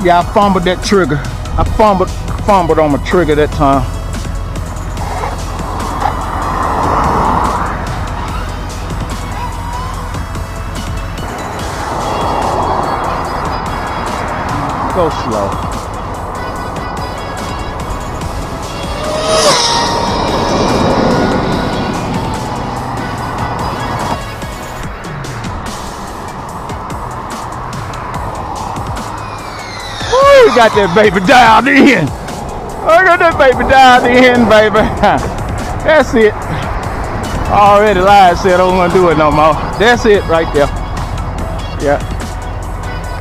Yeah, I fumbled that trigger. I fumbled on my trigger that time. Go slow. Woo, got that baby dialed in. I got that baby dialed in, baby. That's it. Already lied, said I don't want to do it no more. That's it right there. Yeah.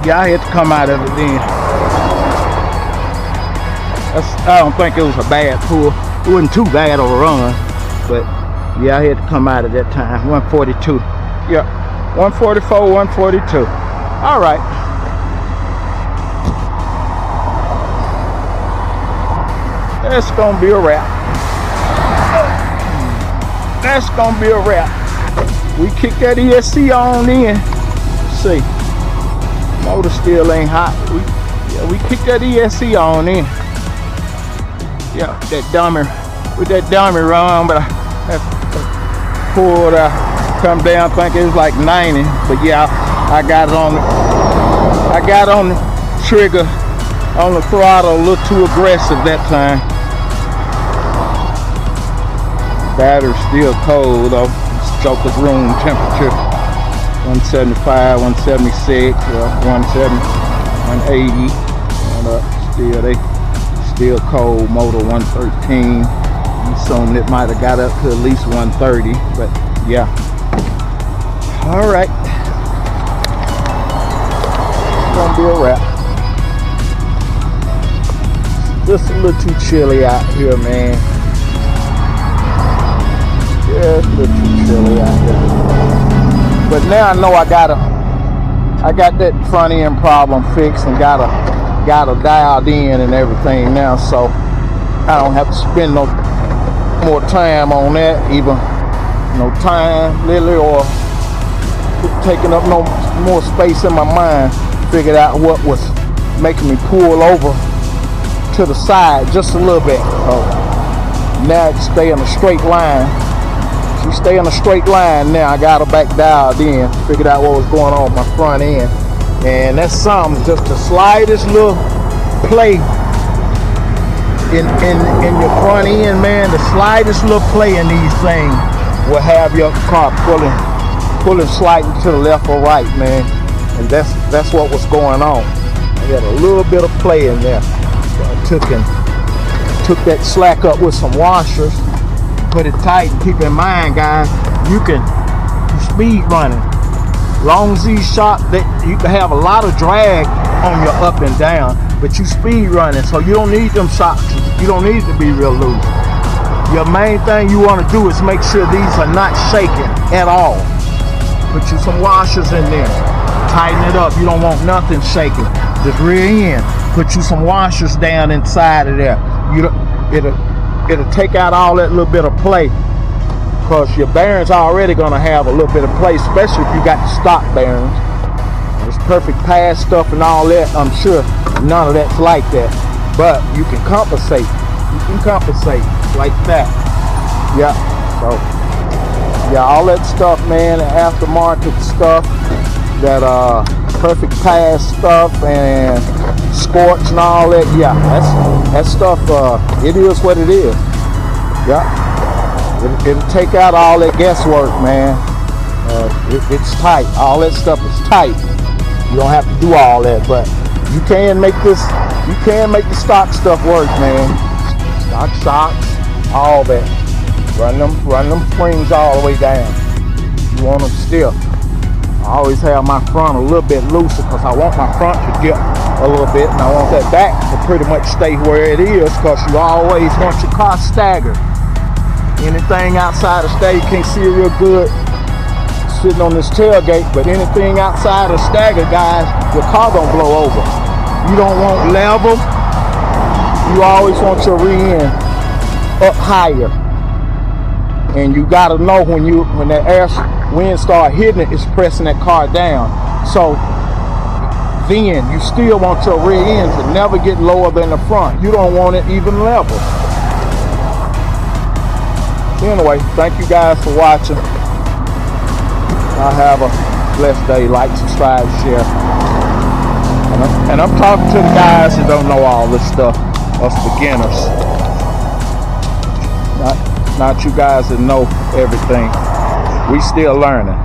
Yeah, I had to come out of it then. I don't think it was a bad pull. It wasn't too bad of a run, but yeah, I had to come out of that time. 142. Yeah, 144, 142. All right. That's gonna be a wrap. That's gonna be a wrap. We kick that ESC on in. Let's see. Motor still ain't hot. We kick that ESC on in. Yeah, that dummy, with that dummy run, but I pulled, come down, think it was like 90, but yeah, I got it on the trigger, on the throttle, a little too aggressive that time. Battery's still cold though. It's Joker's room temperature, 175, 176, 170, 180, and still they. Still cold, motor 113. Some it might have got up to at least 130, but yeah. All right. It's gonna be a wrap. Just a little too chilly out here, man. Yeah, it's a little too chilly out here. But now I know I got that front end problem fixed and got it dialed in and everything now, so I don't have to spend no more time on that, even no time literally, or taking up no more space in my mind. Figured out what was making me pull over to the side just a little bit. Now it stay in a straight line. She stay in a straight line now. I got her back dialed in. Figured out what was going on with my front end. And that's something, just the slightest little play in your front end, man. The slightest little play in these things will have your car pulling slightly to the left or right, man. And that's what was going on. I got a little bit of play in there. So I took that slack up with some washers, put it tight. And keep in mind, guys, you speed running. Long as these shots, that you can have a lot of drag on your up and down, but you speed running, so you don't need them shocks. You don't need to be real loose. Your main thing you want to do is make sure these are not shaking at all. Put you some washers in there, tighten it up. You don't want nothing shaking. Just rear end, put you some washers down inside of there. It'll take out all that little bit of play. Because your bearings are already going to have a little bit of play, especially if you got the stock bearings. There's perfect pass stuff and all that. I'm sure none of that's like that. But you can compensate. You can compensate like that. Yeah. So, yeah, all that stuff, man, the aftermarket stuff, that perfect pass stuff and scorch and all that. Yeah, that stuff, it is what it is. Yeah. It'll take out all that guesswork, man. It's tight. All that stuff is tight. You don't have to do all that, but you can make the stock stuff work, man. Stock shocks, all that. Run them springs all the way down. You want them stiff. I always have my front a little bit looser because I want my front to dip a little bit, and I want that back to pretty much stay where it is, because you always want your car staggered. Anything outside of stagger, you can't see it real good sitting on this tailgate, but anything outside of stagger, guys, your car gonna blow over. You don't want level. You always want your rear end up higher. And you gotta know when that wind start hitting it, it's pressing that car down. So then you still want your rear end to never get lower than the front. You don't want it even level. Anyway, thank you guys for watching. Y'all have a blessed day. Like, subscribe, share. And I'm talking to the guys that don't know all this stuff, us beginners. Not you guys that know everything. We still learning.